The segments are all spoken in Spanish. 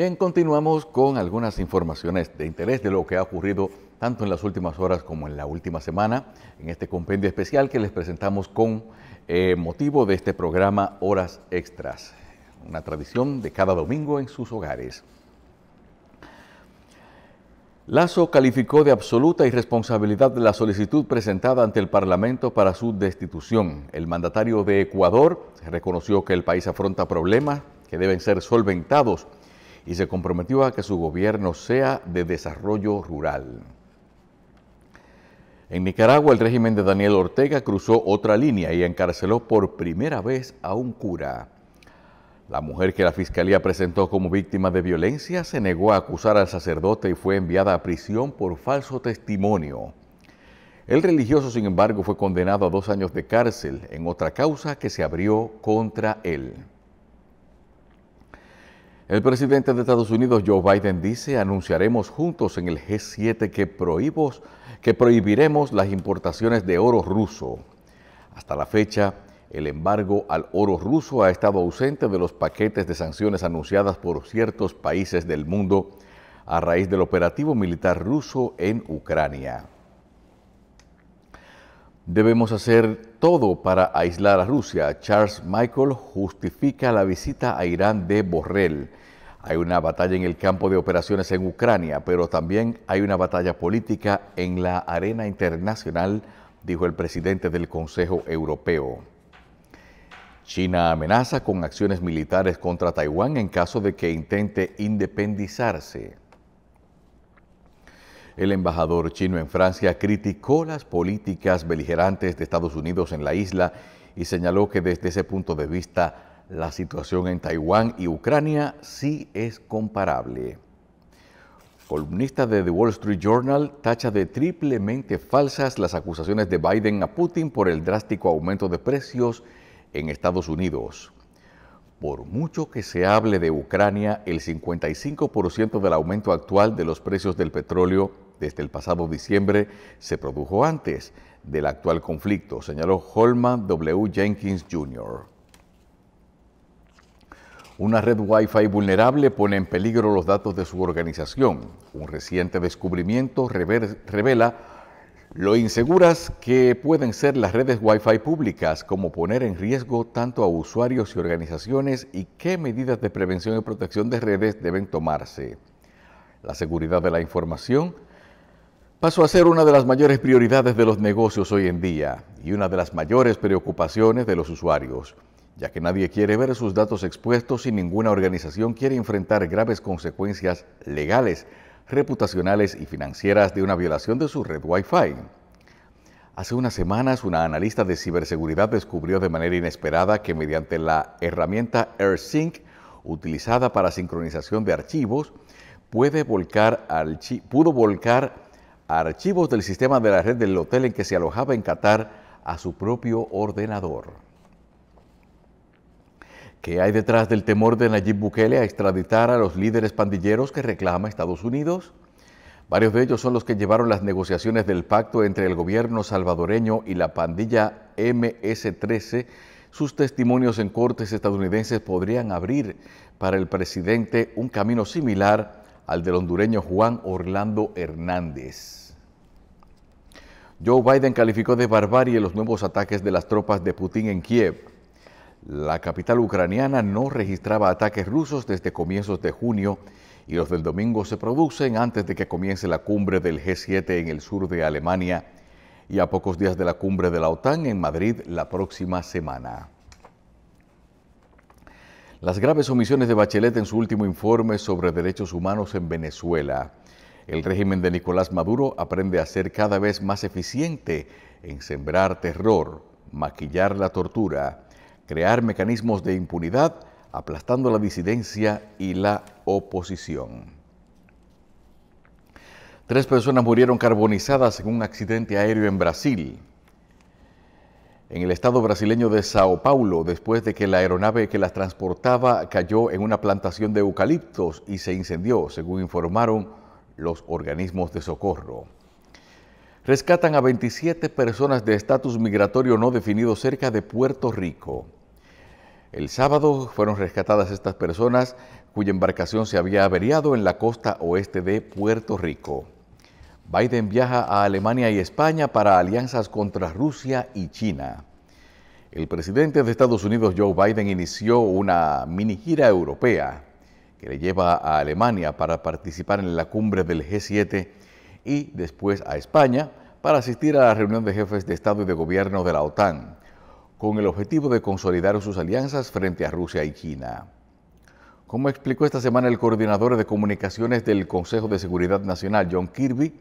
Bien, continuamos con algunas informaciones de interés de lo que ha ocurrido tanto en las últimas horas como en la última semana, en este compendio especial que les presentamos con motivo de este programa Horas Extras, una tradición de cada domingo en sus hogares. Lasso calificó de absoluta irresponsabilidad la solicitud presentada ante el Parlamento para su destitución. El mandatario de Ecuador reconoció que el país afronta problemas que deben ser solventados y se comprometió a que su gobierno sea de desarrollo rural. En Nicaragua, el régimen de Daniel Ortega cruzó otra línea y encarceló por primera vez a un cura. La mujer que la fiscalía presentó como víctima de violencia se negó a acusar al sacerdote y fue enviada a prisión por falso testimonio. El religioso, sin embargo, fue condenado a 2 años de cárcel en otra causa que se abrió contra él. El presidente de Estados Unidos, Joe Biden, dice: anunciaremos juntos en el G7 que prohibiremos las importaciones de oro ruso. Hasta la fecha, el embargo al oro ruso ha estado ausente de los paquetes de sanciones anunciadas por ciertos países del mundo a raíz del operativo militar ruso en Ucrania. Debemos hacer todo para aislar a Rusia. Charles Michel justifica la visita a Irán de Borrell. Hay una batalla en el campo de operaciones en Ucrania, pero también hay una batalla política en la arena internacional, dijo el presidente del Consejo Europeo. China amenaza con acciones militares contra Taiwán en caso de que intente independizarse. El embajador chino en Francia criticó las políticas beligerantes de Estados Unidos en la isla y señaló que desde ese punto de vista la situación en Taiwán y Ucrania sí es comparable. Columnista de The Wall Street Journal tacha de triplemente falsas las acusaciones de Biden a Putin por el drástico aumento de precios en Estados Unidos. Por mucho que se hable de Ucrania, el 55% del aumento actual de los precios del petróleo desde el pasado diciembre se produjo antes del actual conflicto, señaló Holman W. Jenkins Jr. Una red Wi-Fi vulnerable pone en peligro los datos de su organización. Un reciente descubrimiento revela lo inseguras que pueden ser las redes Wi-Fi públicas, como poner en riesgo tanto a usuarios y organizaciones y qué medidas de prevención y protección de redes deben tomarse. La seguridad de la información pasó a ser una de las mayores prioridades de los negocios hoy en día y una de las mayores preocupaciones de los usuarios, ya que nadie quiere ver sus datos expuestos y ninguna organización quiere enfrentar graves consecuencias legales, reputacionales y financieras de una violación de su red Wi-Fi. Hace unas semanas, una analista de ciberseguridad descubrió de manera inesperada que mediante la herramienta AirSync, utilizada para sincronización de archivos, pudo volcar archivos del sistema de la red del hotel en que se alojaba en Qatar a su propio ordenador. ¿Qué hay detrás del temor de Nayib Bukele a extraditar a los líderes pandilleros que reclama Estados Unidos? Varios de ellos son los que llevaron las negociaciones del pacto entre el gobierno salvadoreño y la pandilla MS-13. Sus testimonios en cortes estadounidenses podrían abrir para el presidente un camino similar al del hondureño Juan Orlando Hernández. Joe Biden calificó de barbarie los nuevos ataques de las tropas de Putin en Kiev. La capital ucraniana no registraba ataques rusos desde comienzos de junio y los del domingo se producen antes de que comience la cumbre del G7 en el sur de Alemania y a pocos días de la cumbre de la OTAN en Madrid la próxima semana. Las graves omisiones de Bachelet en su último informe sobre derechos humanos en Venezuela. El régimen de Nicolás Maduro aprende a ser cada vez más eficiente en sembrar terror, maquillar la tortura, crear mecanismos de impunidad, aplastando la disidencia y la oposición. 3 personas murieron carbonizadas en un accidente aéreo en Brasil, en el estado brasileño de Sao Paulo, después de que la aeronave que las transportaba cayó en una plantación de eucaliptos y se incendió, según informaron los organismos de socorro. Rescatan a 27 personas de estatus migratorio no definido cerca de Puerto Rico. El sábado fueron rescatadas estas personas cuya embarcación se había averiado en la costa oeste de Puerto Rico. Biden viaja a Alemania y España para alianzas contra Rusia y China. El presidente de Estados Unidos, Joe Biden, inició una mini gira europea que le lleva a Alemania para participar en la cumbre del G7 y después a España para asistir a la reunión de jefes de Estado y de Gobierno de la OTAN, con el objetivo de consolidar sus alianzas frente a Rusia y China. Como explicó esta semana el coordinador de comunicaciones del Consejo de Seguridad Nacional, John Kirby,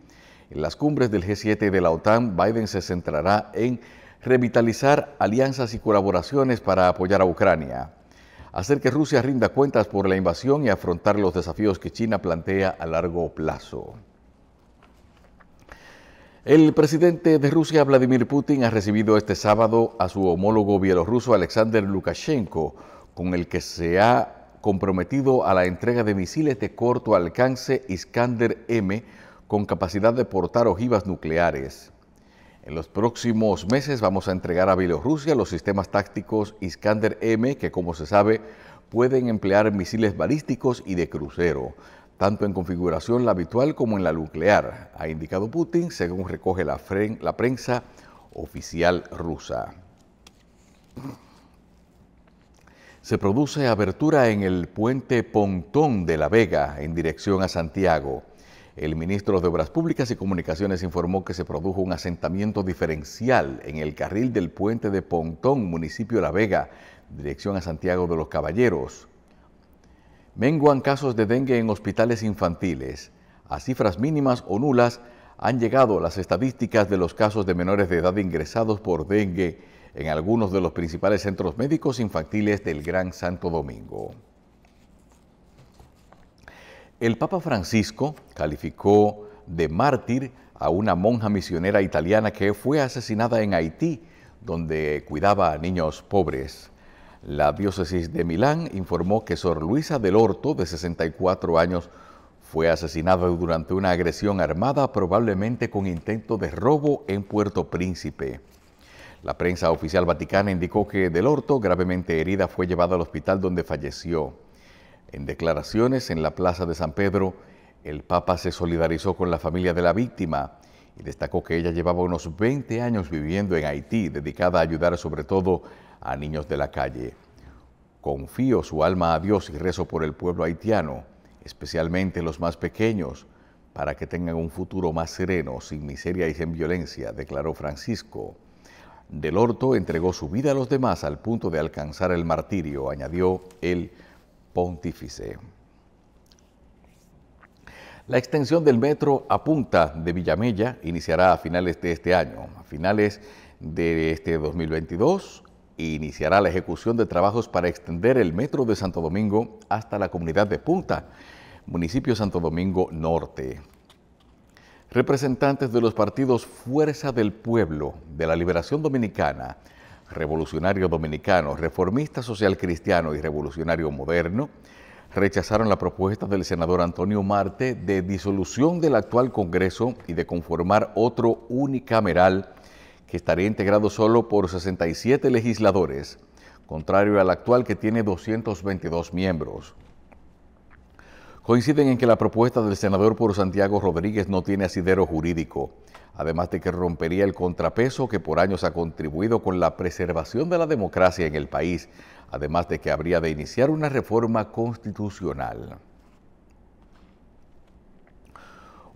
en las cumbres del G7 y de la OTAN, Biden se centrará en revitalizar alianzas y colaboraciones para apoyar a Ucrania, hacer que Rusia rinda cuentas por la invasión y afrontar los desafíos que China plantea a largo plazo. El presidente de Rusia, Vladimir Putin, ha recibido este sábado a su homólogo bielorruso, Alexander Lukashenko, con el que se ha comprometido a la entrega de misiles de corto alcance Iskander-M con capacidad de portar ojivas nucleares. En los próximos meses vamos a entregar a Bielorrusia los sistemas tácticos Iskander-M que, como se sabe, pueden emplear misiles balísticos y de crucero, tanto en configuración la habitual como en la nuclear, ha indicado Putin, según recoge la prensa oficial rusa. Se produce abertura en el puente Pontón de La Vega en dirección a Santiago. El ministro de Obras Públicas y Comunicaciones informó que se produjo un asentamiento diferencial en el carril del puente de Pontón, municipio de La Vega, dirección a Santiago de los Caballeros. Menguan casos de dengue en hospitales infantiles. A cifras mínimas o nulas han llegado las estadísticas de los casos de menores de edad ingresados por dengue en algunos de los principales centros médicos infantiles del Gran Santo Domingo. El Papa Francisco calificó de mártir a una monja misionera italiana que fue asesinada en Haití, donde cuidaba a niños pobres. La diócesis de Milán informó que Sor Luisa del Orto, de 64 años, fue asesinada durante una agresión armada, probablemente con intento de robo en Puerto Príncipe. La prensa oficial vaticana indicó que del Orto, gravemente herida, fue llevada al hospital donde falleció. En declaraciones en la Plaza de San Pedro, el Papa se solidarizó con la familia de la víctima y destacó que ella llevaba unos 20 años viviendo en Haití, dedicada a ayudar sobre todo a niños de la calle. Confío su alma a Dios y rezo por el pueblo haitiano, especialmente los más pequeños, para que tengan un futuro más sereno, sin miseria y sin violencia, declaró Francisco. Del Orto entregó su vida a los demás al punto de alcanzar el martirio, añadió el pontífice. La extensión del metro a Punta de Villamella iniciará a finales de este año. A finales de este 2022 iniciará la ejecución de trabajos para extender el metro de Santo Domingo hasta la comunidad de Punta, municipio Santo Domingo Norte. Representantes de los partidos Fuerza del Pueblo, de la Liberación Dominicana, Revolucionario Dominicano, Reformista Social Cristiano y Revolucionario Moderno, rechazaron la propuesta del senador Antonio Marte de disolución del actual Congreso y de conformar otro unicameral que estaría integrado solo por 67 legisladores, contrario al actual que tiene 222 miembros. Coinciden en que la propuesta del senador por Santiago Rodríguez no tiene asidero jurídico, además de que rompería el contrapeso que por años ha contribuido con la preservación de la democracia en el país, además de que habría de iniciar una reforma constitucional.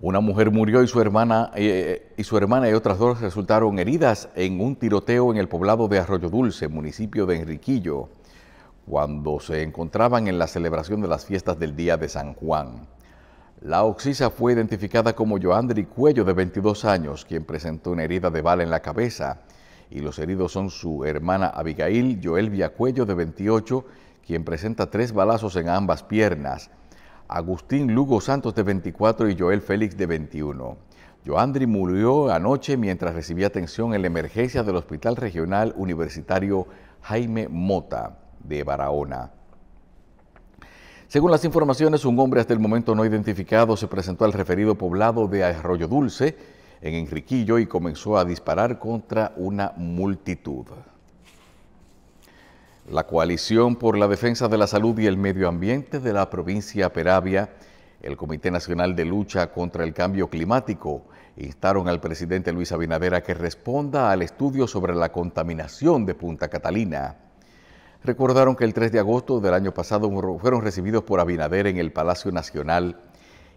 Una mujer murió y su hermana y otras dos resultaron heridas en un tiroteo en el poblado de Arroyo Dulce, municipio de Enriquillo, cuando se encontraban en la celebración de las fiestas del Día de San Juan. La occisa fue identificada como Joandri Cuello, de 22 años, quien presentó una herida de bala en la cabeza, y los heridos son su hermana Abigail Joelvia Cuello, de 28, quien presenta 3 balazos en ambas piernas, Agustín Lugo Santos, de 24, y Joel Félix, de 21. Joandri murió anoche mientras recibía atención en la emergencia del Hospital Regional Universitario Jaime Mota, de Barahona. Según las informaciones, un hombre hasta el momento no identificado se presentó al referido poblado de Arroyo Dulce, en Enriquillo, y comenzó a disparar contra una multitud. La Coalición por la Defensa de la Salud y el Medio Ambiente de la provincia Peravia, el Comité Nacional de Lucha contra el Cambio Climático, instaron al presidente Luis Abinader a que responda al estudio sobre la contaminación de Punta Catalina. Recordaron que el 3 de agosto del año pasado fueron recibidos por Abinader en el Palacio Nacional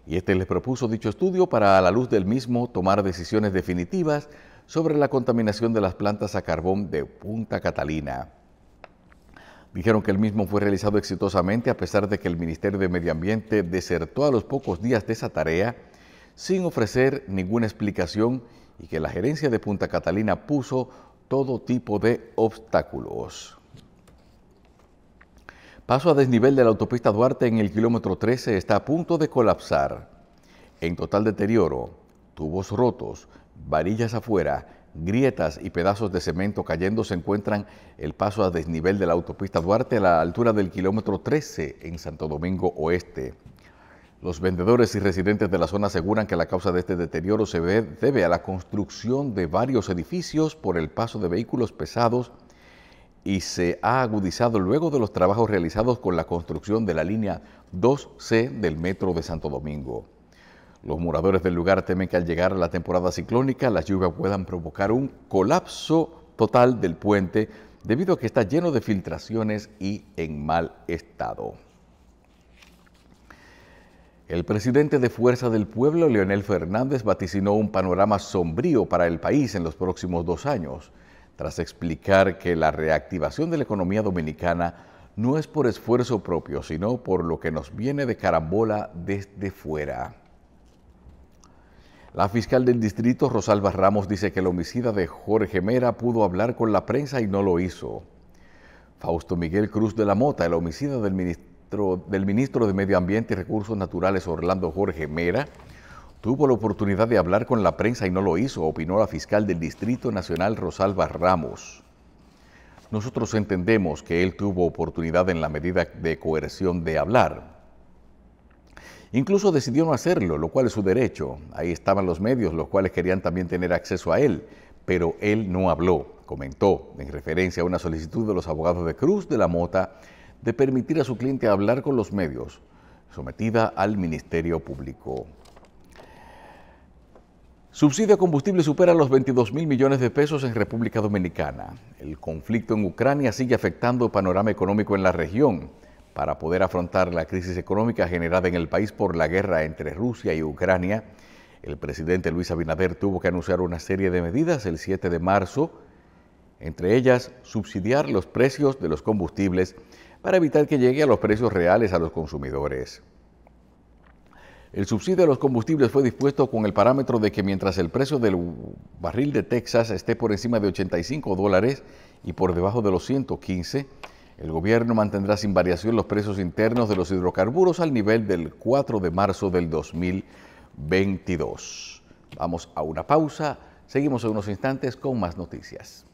y este les propuso dicho estudio para, a la luz del mismo, tomar decisiones definitivas sobre la contaminación de las plantas a carbón de Punta Catalina. Dijeron que el mismo fue realizado exitosamente a pesar de que el Ministerio de Medio Ambiente desertó a los pocos días de esa tarea sin ofrecer ninguna explicación y que la gerencia de Punta Catalina puso todo tipo de obstáculos. Paso a desnivel de la autopista Duarte en el kilómetro 13 está a punto de colapsar. En total deterioro, tubos rotos, varillas afuera, grietas y pedazos de cemento cayendo se encuentran el paso a desnivel de la autopista Duarte a la altura del kilómetro 13 en Santo Domingo Oeste. Los vendedores y residentes de la zona aseguran que la causa de este deterioro se debe a la construcción de varios edificios por el paso de vehículos pesados y se ha agudizado luego de los trabajos realizados con la construcción de la línea 2C del metro de Santo Domingo. Los moradores del lugar temen que al llegar a la temporada ciclónica las lluvias puedan provocar un colapso total del puente debido a que está lleno de filtraciones y en mal estado. El presidente de Fuerza del Pueblo, Leonel Fernández, vaticinó un panorama sombrío para el país en los próximos 2 años, tras explicar que la reactivación de la economía dominicana no es por esfuerzo propio, sino por lo que nos viene de carambola desde fuera. La fiscal del distrito, Rosalba Ramos, dice que el homicida de Jorge Mera pudo hablar con la prensa y no lo hizo. Fausto Miguel Cruz de la Mota, el homicida del ministro de Medio Ambiente y Recursos Naturales, Orlando Jorge Mera, tuvo la oportunidad de hablar con la prensa y no lo hizo, opinó la fiscal del Distrito Nacional, Rosalba Ramos. Nosotros entendemos que él tuvo oportunidad en la medida de coerción de hablar. Incluso decidió no hacerlo, lo cual es su derecho. Ahí estaban los medios, los cuales querían también tener acceso a él, pero él no habló, comentó, en referencia a una solicitud de los abogados de Cruz de la Mota de permitir a su cliente hablar con los medios, sometida al Ministerio Público. Subsidio a combustible supera los 22.000 millones de pesos en República Dominicana. El conflicto en Ucrania sigue afectando el panorama económico en la región. Para poder afrontar la crisis económica generada en el país por la guerra entre Rusia y Ucrania, el presidente Luis Abinader tuvo que anunciar una serie de medidas el 7 de marzo, entre ellas subsidiar los precios de los combustibles para evitar que llegue a los precios reales a los consumidores. El subsidio a los combustibles fue dispuesto con el parámetro de que mientras el precio del barril de Texas esté por encima de $85 y por debajo de los 115, el gobierno mantendrá sin variación los precios internos de los hidrocarburos al nivel del 4 de marzo del 2022. Vamos a una pausa, seguimos en unos instantes con más noticias.